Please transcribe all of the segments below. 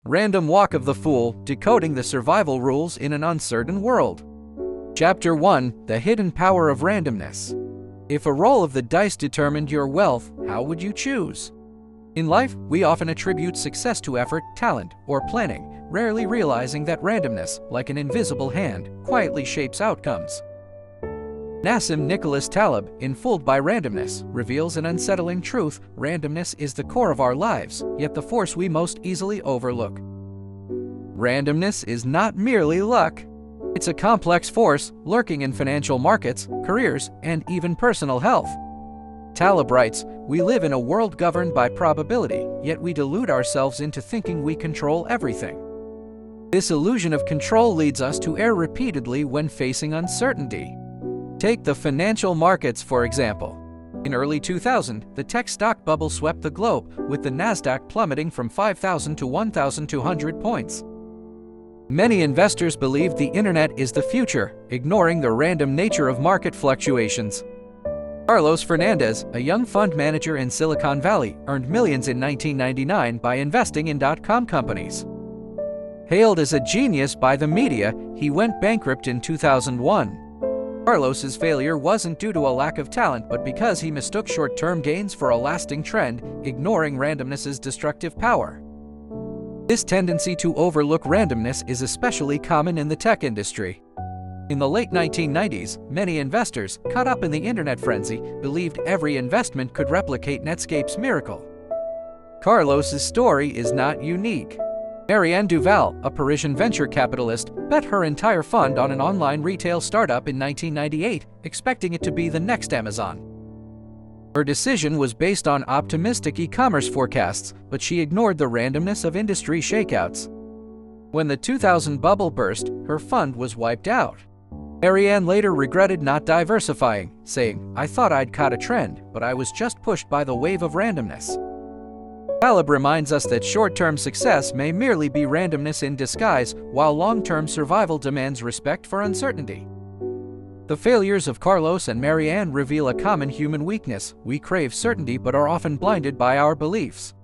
Random Walk of the Fool, Decoding the Survival Rules in an Uncertain World. Chapter 1, The Hidden Power of Randomness. If a roll of the dice determined your wealth, how would you choose? In life, we often attribute success to effort, talent, or planning, rarely realizing that randomness, like an invisible hand, quietly shapes outcomes. Nassim Nicholas Taleb, in Fooled by Randomness, reveals an unsettling truth: randomness is the core of our lives, yet the force we most easily overlook. Randomness is not merely luck. It's a complex force lurking in financial markets, careers, and even personal health. Taleb writes, "We live in a world governed by probability, yet we delude ourselves into thinking we control everything. This illusion of control leads us to err repeatedly when facing uncertainty." Take the financial markets, for example. In early 2000, the tech stock bubble swept the globe, with the Nasdaq plummeting from 5,000 to 1,200 points. Many investors believed the internet is the future, ignoring the random nature of market fluctuations. Carlos Fernandez, a young fund manager in Silicon Valley, earned millions in 1999 by investing in .com companies. Hailed as a genius by the media, he went bankrupt in 2001. Carlos's failure wasn't due to a lack of talent, but because he mistook short-term gains for a lasting trend, ignoring randomness's destructive power. This tendency to overlook randomness is especially common in the tech industry. In the late 1990s, many investors, caught up in the internet frenzy, believed every investment could replicate Netscape's miracle. Carlos's story is not unique. Marianne Duval, a Parisian venture capitalist, bet her entire fund on an online retail startup in 1998, expecting it to be the next Amazon. Her decision was based on optimistic e-commerce forecasts, but she ignored the randomness of industry shakeouts. When the 2000 bubble burst, her fund was wiped out. Marianne later regretted not diversifying, saying, "I thought I'd caught a trend, but I was just pushed by the wave of randomness." Taleb reminds us that short-term success may merely be randomness in disguise, while long-term survival demands respect for uncertainty. The failures of Carlos and Marianne reveal a common human weakness: we crave certainty but are often blinded by our beliefs.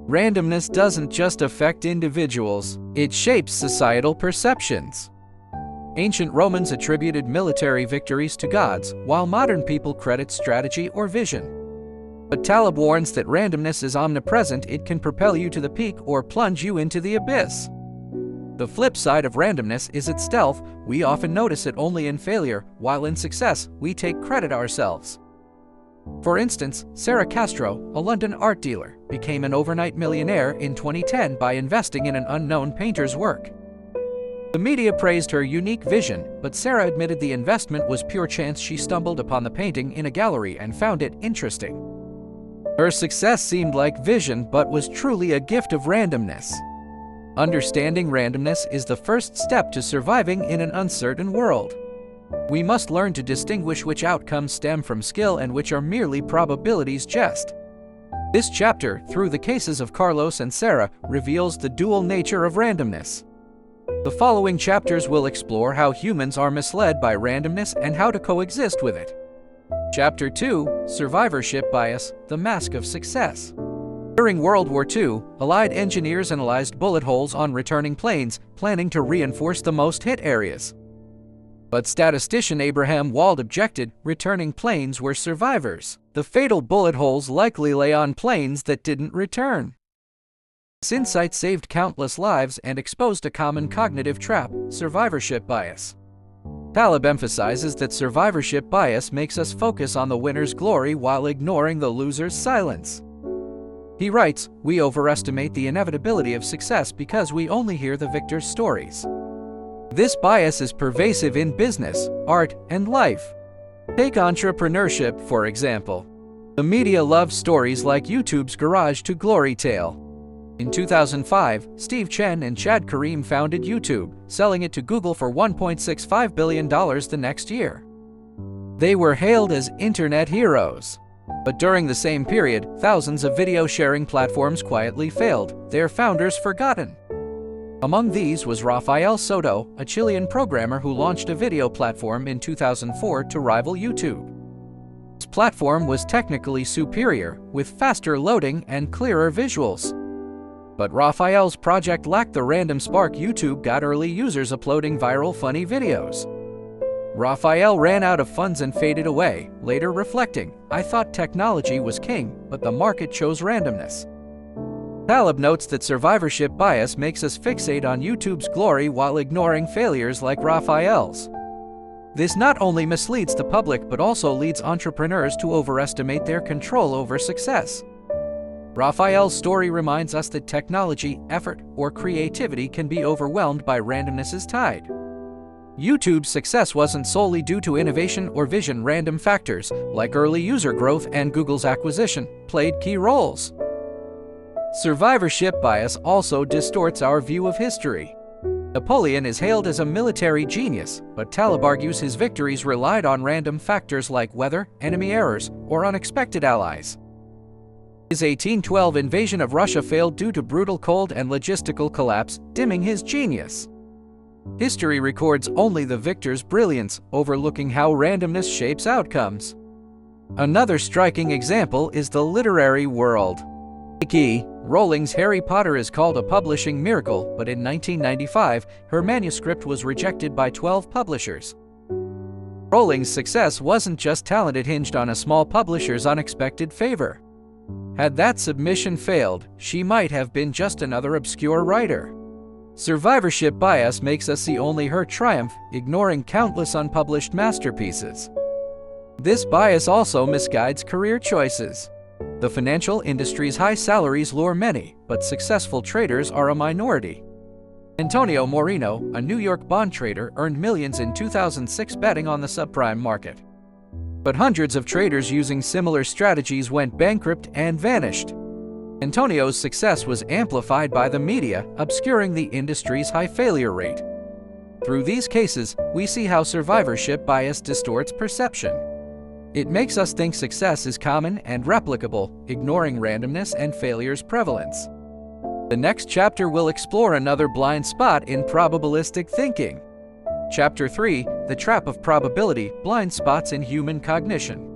Randomness doesn't just affect individuals, it shapes societal perceptions. Ancient Romans attributed military victories to gods, while modern people credit strategy or vision. But Taleb warns that randomness is omnipresent. It can propel you to the peak or plunge you into the abyss. The flip side of randomness is its stealth. We often notice it only in failure, while in success, we take credit ourselves. For instance, Sarah Castro, a London art dealer, became an overnight millionaire in 2010 by investing in an unknown painter's work. The media praised her unique vision, but Sarah admitted the investment was pure chance. She stumbled upon the painting in a gallery and found it interesting. Her success seemed like vision, but was truly a gift of randomness. Understanding randomness is the first step to surviving in an uncertain world. We must learn to distinguish which outcomes stem from skill and which are merely probabilities just. This chapter, through the cases of Carlos and Sarah, reveals the dual nature of randomness. The following chapters will explore how humans are misled by randomness and how to coexist with it. Chapter 2, Survivorship Bias, the Mask of Success. During World War II, Allied engineers analyzed bullet holes on returning planes, planning to reinforce the most hit areas. But statistician Abraham Wald objected: returning planes were survivors. The fatal bullet holes likely lay on planes that didn't return. This insight saved countless lives and exposed a common cognitive trap: survivorship bias. Taleb emphasizes that survivorship bias makes us focus on the winner's glory while ignoring the loser's silence. He writes, "We overestimate the inevitability of success because we only hear the victor's stories." This bias is pervasive in business, art, and life. Take entrepreneurship, for example. The media loves stories like YouTube's Garage to Glory tale. In 2005, Steve Chen and Chad Kareem founded YouTube, selling it to Google for $1.65 billion the next year. They were hailed as internet heroes. But during the same period, thousands of video-sharing platforms quietly failed, their founders forgotten. Among these was Rafael Soto, a Chilean programmer who launched a video platform in 2004 to rival YouTube. This platform was technically superior, with faster loading and clearer visuals. But Raphael's project lacked the random spark. YouTube got early users uploading viral funny videos. Raphael ran out of funds and faded away, later reflecting, "I thought technology was king, but the market chose randomness." Taleb notes that survivorship bias makes us fixate on YouTube's glory while ignoring failures like Raphael's. This not only misleads the public but also leads entrepreneurs to overestimate their control over success. Raphael's story reminds us that technology, effort, or creativity can be overwhelmed by randomness's tide. YouTube's success wasn't solely due to innovation or vision. Random factors, like early user growth and Google's acquisition, played key roles. Survivorship bias also distorts our view of history. Napoleon is hailed as a military genius, but Taleb argues his victories relied on random factors like weather, enemy errors, or unexpected allies. His 1812 invasion of Russia failed due to brutal cold and logistical collapse, dimming his genius. History records only the victor's brilliance, overlooking how randomness shapes outcomes. Another striking example is the literary world. Rowling's Harry Potter is called a publishing miracle, but in 1995, her manuscript was rejected by 12 publishers. Rowling's success wasn't just talent, it hinged on a small publisher's unexpected favor. Had that submission failed, she might have been just another obscure writer. Survivorship bias makes us see only her triumph, ignoring countless unpublished masterpieces. This bias also misguides career choices. The financial industry's high salaries lure many, but successful traders are a minority. Antonio Moreno, a New York bond trader, earned millions in 2006 betting on the subprime market. But hundreds of traders using similar strategies went bankrupt and vanished. Antonio's success was amplified by the media, obscuring the industry's high failure rate. Through these cases, we see how survivorship bias distorts perception. It makes us think success is common and replicable, ignoring randomness and failure's prevalence. The next chapter will explore another blind spot in probabilistic thinking. Chapter 3, The Trap of Probability, Blind Spots in Human Cognition.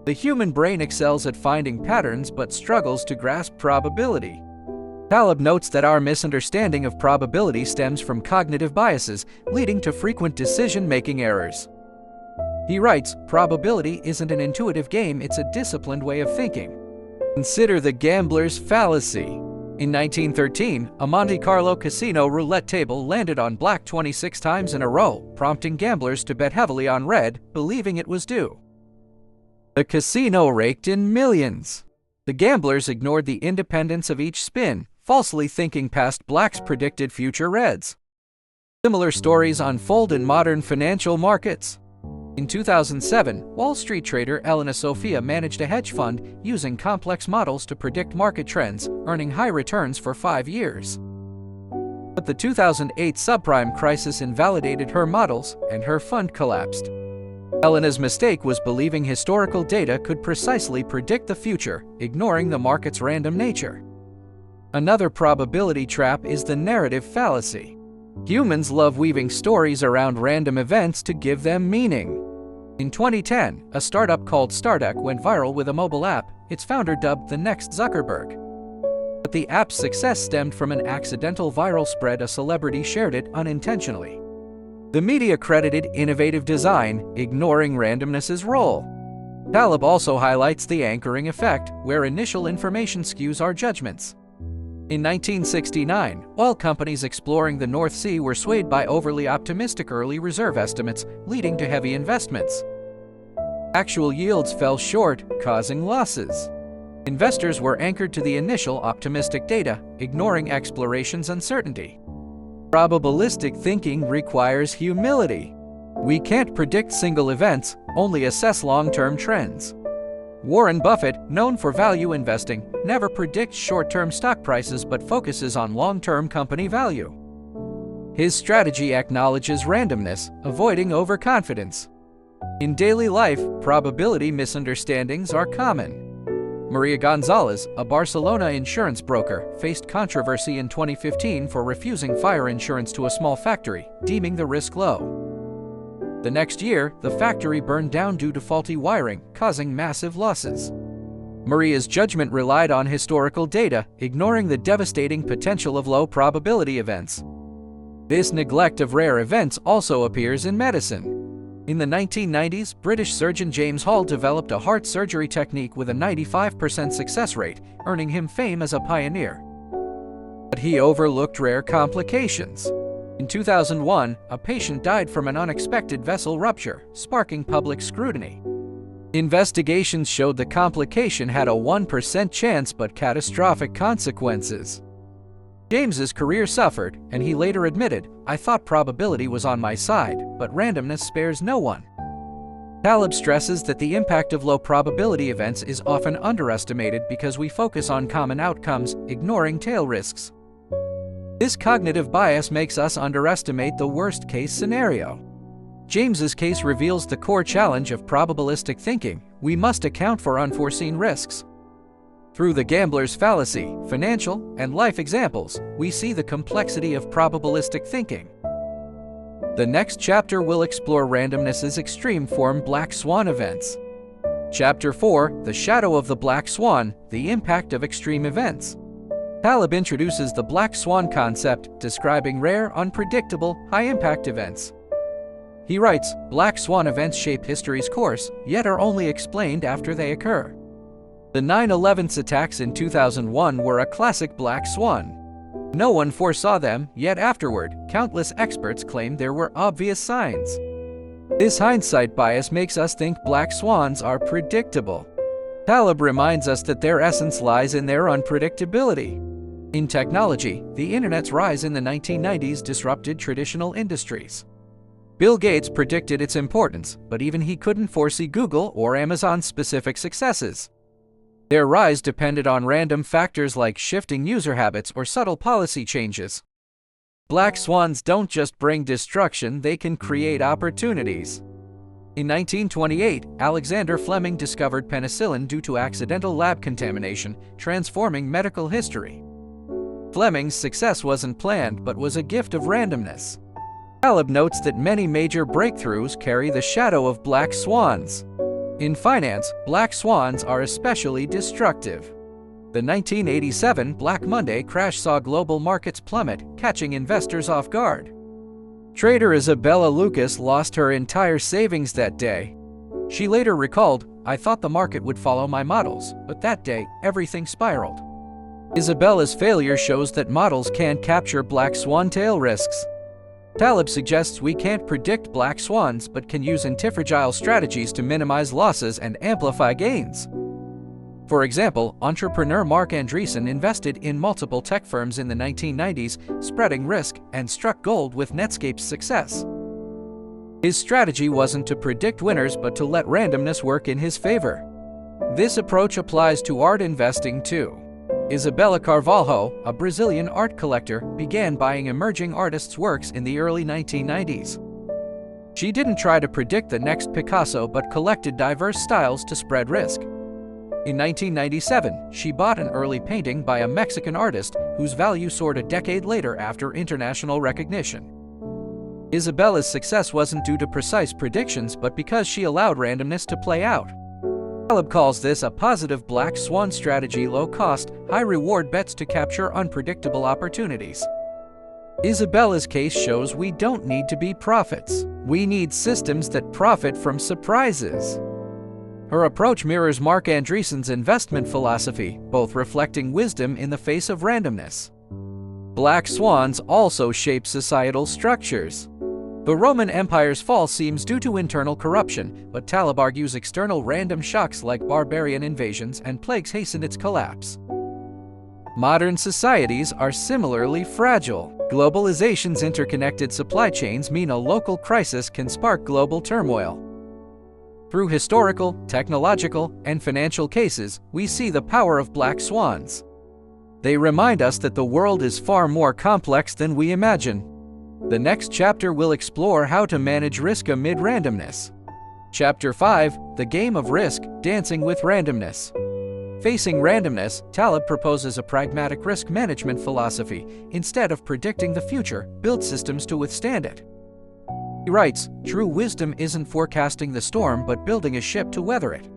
The human brain excels at finding patterns but struggles to grasp probability. Taleb notes that our misunderstanding of probability stems from cognitive biases, leading to frequent decision-making errors. He writes, "Probability isn't an intuitive game, it's a disciplined way of thinking." Consider the gambler's fallacy. In 1913, a Monte Carlo casino roulette table landed on black 26 times in a row, prompting gamblers to bet heavily on red, believing it was due. The casino raked in millions. The gamblers ignored the independence of each spin, falsely thinking past blacks predicted future reds. Similar stories unfold in modern financial markets. In 2007, Wall Street trader Elena Sofia managed a hedge fund using complex models to predict market trends, earning high returns for 5 years. But the 2008 subprime crisis invalidated her models, and her fund collapsed. Elena's mistake was believing historical data could precisely predict the future, ignoring the market's random nature. Another probability trap is the narrative fallacy. Humans love weaving stories around random events to give them meaning. In 2010, a startup called Starduck went viral with a mobile app, its founder dubbed the next Zuckerberg. But the app's success stemmed from an accidental viral spread. A celebrity shared it unintentionally. The media credited innovative design, ignoring randomness's role. Taleb also highlights the anchoring effect, where initial information skews our judgments. In 1969, oil companies exploring the North Sea were swayed by overly optimistic early reserve estimates, leading to heavy investments. Actual yields fell short, causing losses. Investors were anchored to the initial optimistic data, ignoring exploration's uncertainty. Probabilistic thinking requires humility. We can't predict single events, only assess long-term trends. Warren Buffett, known for value investing, never predicts short-term stock prices but focuses on long-term company value. His strategy acknowledges randomness, avoiding overconfidence. In daily life, probability misunderstandings are common. Maria Gonzalez, a Barcelona insurance broker, faced controversy in 2015 for refusing fire insurance to a small factory, deeming the risk low. The next year, the factory burned down due to faulty wiring, causing massive losses. Maria's judgment relied on historical data, ignoring the devastating potential of low-probability events. This neglect of rare events also appears in medicine. In the 1990s, British surgeon James Hall developed a heart surgery technique with a 95% success rate, earning him fame as a pioneer. But he overlooked rare complications. In 2001, a patient died from an unexpected vessel rupture, sparking public scrutiny. Investigations showed the complication had a 1% chance but catastrophic consequences. James's career suffered, and he later admitted, "I thought probability was on my side, but randomness spares no one." Taleb stresses that the impact of low-probability events is often underestimated because we focus on common outcomes, ignoring tail risks. This cognitive bias makes us underestimate the worst-case scenario. James's case reveals the core challenge of probabilistic thinking: we must account for unforeseen risks. Through the gambler's fallacy, financial, and life examples, we see the complexity of probabilistic thinking. The next chapter will explore randomness's extreme form, Black Swan events. Chapter 4, The Shadow of the Black Swan, The Impact of Extreme Events. Taleb introduces the Black Swan concept, describing rare, unpredictable, high-impact events. He writes, "Black Swan events shape history's course, yet are only explained after they occur." The 9/11 attacks in 2001 were a classic black swan. No one foresaw them, yet afterward, countless experts claimed there were obvious signs. This hindsight bias makes us think black swans are predictable. Taleb reminds us that their essence lies in their unpredictability. In technology, the internet's rise in the 1990s disrupted traditional industries. Bill Gates predicted its importance, but even he couldn't foresee Google or Amazon's specific successes. Their rise depended on random factors like shifting user habits or subtle policy changes. Black swans don't just bring destruction, they can create opportunities. In 1928, Alexander Fleming discovered penicillin due to accidental lab contamination, transforming medical history. Fleming's success wasn't planned but was a gift of randomness. Taleb notes that many major breakthroughs carry the shadow of black swans. In finance, black swans are especially destructive. The 1987 Black Monday crash saw global markets plummet, catching investors off guard. Trader Isabella Lucas lost her entire savings that day. She later recalled, "I thought the market would follow my models, but that day, everything spiraled." Isabella's failure shows that models can't capture black swan tail risks. Taleb suggests we can't predict black swans but can use antifragile strategies to minimize losses and amplify gains. For example, entrepreneur Marc Andreessen invested in multiple tech firms in the 1990s, spreading risk, and struck gold with Netscape's success. His strategy wasn't to predict winners but to let randomness work in his favor. This approach applies to art investing too. Isabella Carvalho, a Brazilian art collector, began buying emerging artists' works in the early 1990s. She didn't try to predict the next Picasso but collected diverse styles to spread risk. In 1997, she bought an early painting by a Mexican artist whose value soared a decade later after international recognition. Isabella's success wasn't due to precise predictions but because she allowed randomness to play out. Taleb calls this a positive black swan strategy: low-cost, high-reward bets to capture unpredictable opportunities. Isabella's case shows we don't need to be prophets. We need systems that profit from surprises. Her approach mirrors Marc Andreessen's investment philosophy, both reflecting wisdom in the face of randomness. Black swans also shape societal structures. The Roman Empire's fall seems due to internal corruption, but Taleb argues external random shocks like barbarian invasions and plagues hasten its collapse. Modern societies are similarly fragile. Globalization's interconnected supply chains mean a local crisis can spark global turmoil. Through historical, technological, and financial cases, we see the power of black swans. They remind us that the world is far more complex than we imagine. The next chapter will explore how to manage risk amid randomness. Chapter 5, The Game of Risk, Dancing with Randomness. Facing randomness, Taleb proposes a pragmatic risk management philosophy. Instead of predicting the future, build systems to withstand it. He writes, "True wisdom isn't forecasting the storm but building a ship to weather it."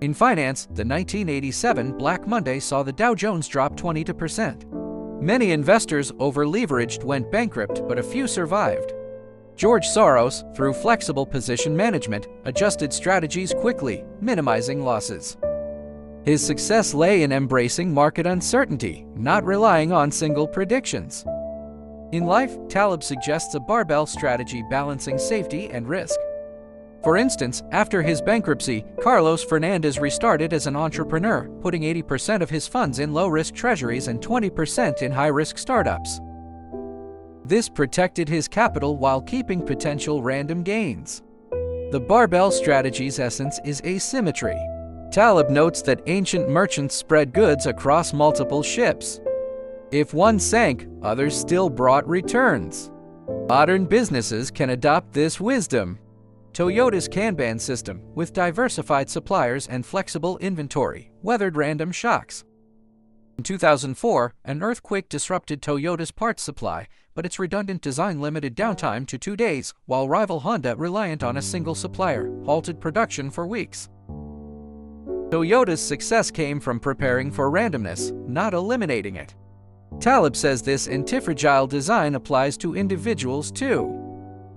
In finance, the 1987 Black Monday saw the Dow Jones drop 20%. Many investors over-leveraged went bankrupt, but a few survived. George Soros, through flexible position management, adjusted strategies quickly, minimizing losses. His success lay in embracing market uncertainty, not relying on single predictions. In life, Taleb suggests a barbell strategy balancing safety and risk. For instance, after his bankruptcy, Carlos Fernandez restarted as an entrepreneur, putting 80% of his funds in low-risk treasuries and 20% in high-risk startups. This protected his capital while keeping potential random gains. The barbell strategy's essence is asymmetry. Taleb notes that ancient merchants spread goods across multiple ships. If one sank, others still brought returns. Modern businesses can adopt this wisdom. Toyota's Kanban system, with diversified suppliers and flexible inventory, weathered random shocks. In 2004, an earthquake disrupted Toyota's parts supply, but its redundant design limited downtime to 2 days, while rival Honda, reliant on a single supplier, halted production for weeks. Toyota's success came from preparing for randomness, not eliminating it. Taleb says this antifragile design applies to individuals too.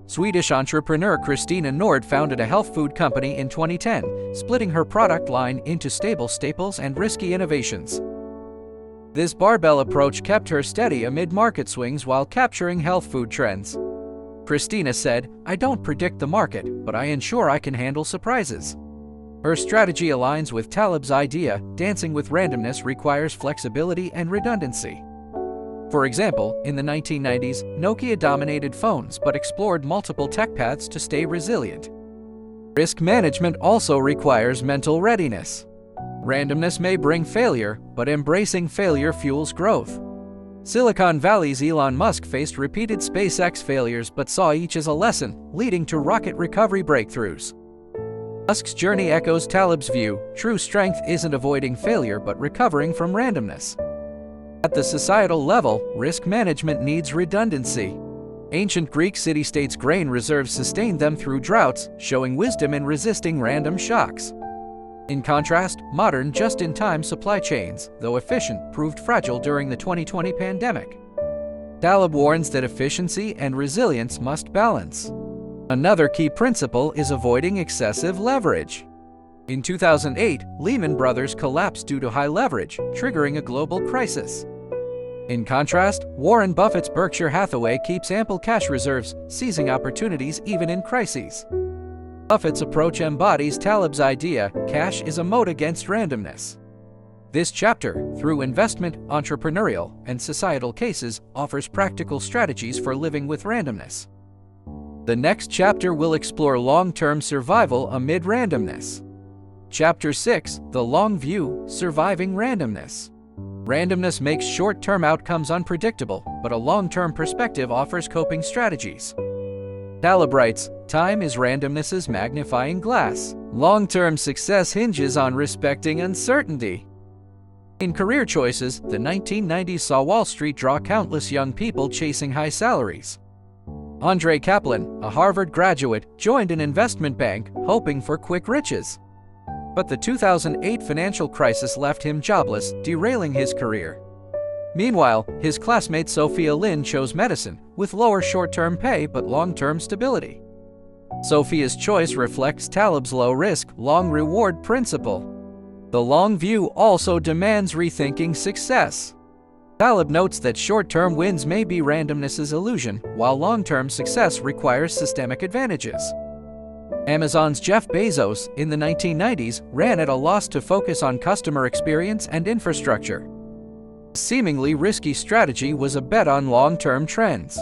Swedish entrepreneur Kristina Nord founded a health food company in 2010, splitting her product line into stable staples and risky innovations. This barbell approach kept her steady amid market swings while capturing health food trends. Kristina said, "I don't predict the market, but I ensure I can handle surprises." Her strategy aligns with Taleb's idea: dancing with randomness requires flexibility and redundancy. For example, in the 1990s, Nokia dominated phones but explored multiple tech paths to stay resilient. Risk management also requires mental readiness. Randomness may bring failure, but embracing failure fuels growth. Silicon Valley's Elon Musk faced repeated SpaceX failures but saw each as a lesson, leading to rocket recovery breakthroughs. Musk's journey echoes Taleb's view: true strength isn't avoiding failure but recovering from randomness. At the societal level, risk management needs redundancy. Ancient Greek city-states' grain reserves sustained them through droughts, showing wisdom in resisting random shocks. In contrast, modern just-in-time supply chains, though efficient, proved fragile during the 2020 pandemic. Taleb warns that efficiency and resilience must balance. Another key principle is avoiding excessive leverage. In 2008, Lehman Brothers collapsed due to high leverage, triggering a global crisis. In contrast, Warren Buffett's Berkshire Hathaway keeps ample cash reserves, seizing opportunities even in crises. Buffett's approach embodies Taleb's idea: cash is a moat against randomness. This chapter, through investment, entrepreneurial, and societal cases, offers practical strategies for living with randomness. The next chapter will explore long-term survival amid randomness. Chapter 6: The Long View: Surviving Randomness. Randomness makes short-term outcomes unpredictable, but a long-term perspective offers coping strategies. Taleb writes, "Time is randomness's magnifying glass. Long-term success hinges on respecting uncertainty." In career choices, the 1990s saw Wall Street draw countless young people chasing high salaries. Andre Kaplan, a Harvard graduate, joined an investment bank, hoping for quick riches. But the 2008 financial crisis left him jobless, derailing his career. Meanwhile, his classmate Sophia Lin chose medicine, with lower short-term pay but long-term stability. Sophia's choice reflects Taleb's low-risk, long-reward principle. The long view also demands rethinking success. Taleb notes that short-term wins may be randomness's illusion, while long-term success requires systemic advantages. Amazon's Jeff Bezos, in the 1990s, ran at a loss to focus on customer experience and infrastructure. A seemingly risky strategy was a bet on long-term trends.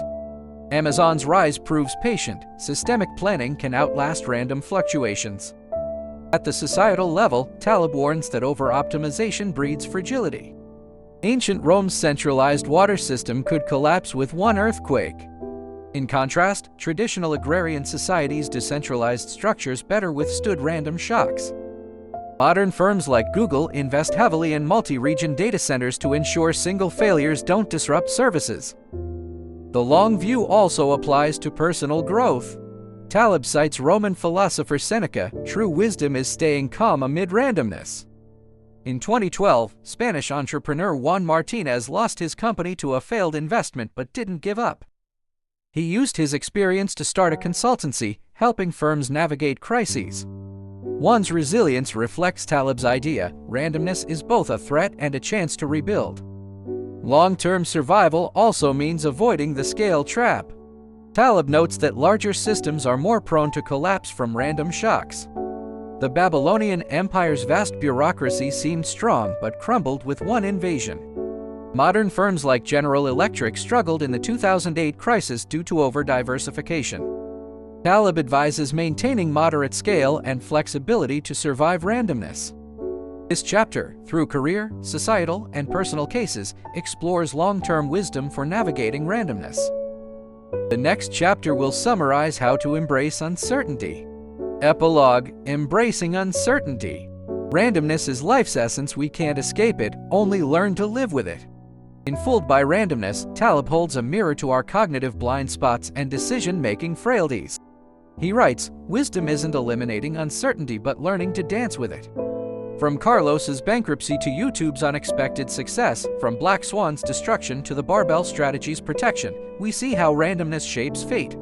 Amazon's rise proves patient. Systemic planning can outlast random fluctuations. At the societal level, Taleb warns that over-optimization breeds fragility. Ancient Rome's centralized water system could collapse with one earthquake. In contrast, traditional agrarian societies' decentralized structures better withstood random shocks. Modern firms like Google invest heavily in multi-region data centers to ensure single failures don't disrupt services. The long view also applies to personal growth. Taleb cites Roman philosopher Seneca, "True wisdom is staying calm amid randomness." In 2012, Spanish entrepreneur Juan Martinez lost his company to a failed investment but didn't give up. He used his experience to start a consultancy, helping firms navigate crises. Juan's resilience reflects Taleb's idea: randomness is both a threat and a chance to rebuild. Long-term survival also means avoiding the scale trap. Taleb notes that larger systems are more prone to collapse from random shocks. The Babylonian Empire's vast bureaucracy seemed strong but crumbled with one invasion. Modern firms like General Electric struggled in the 2008 crisis due to over-diversification. Taleb advises maintaining moderate scale and flexibility to survive randomness. This chapter, through career, societal, and personal cases, explores long-term wisdom for navigating randomness. The next chapter will summarize how to embrace uncertainty. Epilogue: Embracing uncertainty. Randomness is life's essence. We can't escape it, only learn to live with it. In Fooled by Randomness, Taleb holds a mirror to our cognitive blind spots and decision-making frailties. He writes, "Wisdom isn't eliminating uncertainty but learning to dance with it." From Carlos's bankruptcy to YouTube's unexpected success, from Black Swan's destruction to the barbell strategy's protection, we see how randomness shapes fate.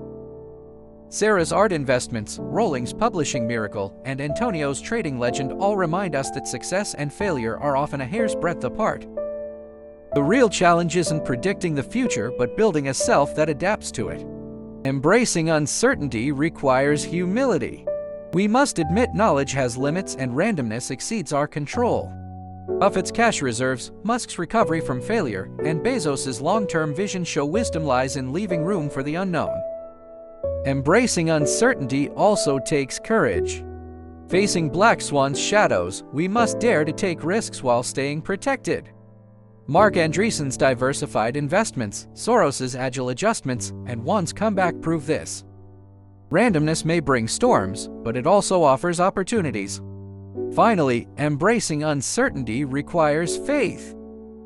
Sarah's art investments, Rolling's publishing miracle, and Antonio's trading legend all remind us that success and failure are often a hair's breadth apart. The real challenge isn't predicting the future but building a self that adapts to it. Embracing uncertainty requires humility. We must admit knowledge has limits and randomness exceeds our control. Buffett's cash reserves, Musk's recovery from failure, and Bezos's long-term vision show wisdom lies in leaving room for the unknown. Embracing uncertainty also takes courage. Facing Black Swan's shadows, we must dare to take risks while staying protected. Mark Andreessen's diversified investments, Soros's agile adjustments, and Juan's comeback prove this. Randomness may bring storms, but it also offers opportunities. Finally, embracing uncertainty requires faith.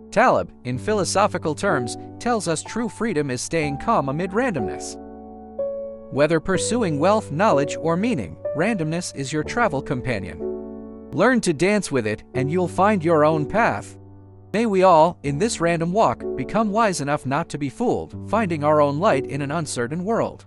Taleb, in philosophical terms, tells us true freedom is staying calm amid randomness. Whether pursuing wealth, knowledge, or meaning, randomness is your travel companion. Learn to dance with it, and you'll find your own path. May we all, in this random walk, become wise enough not to be fooled, finding our own light in an uncertain world.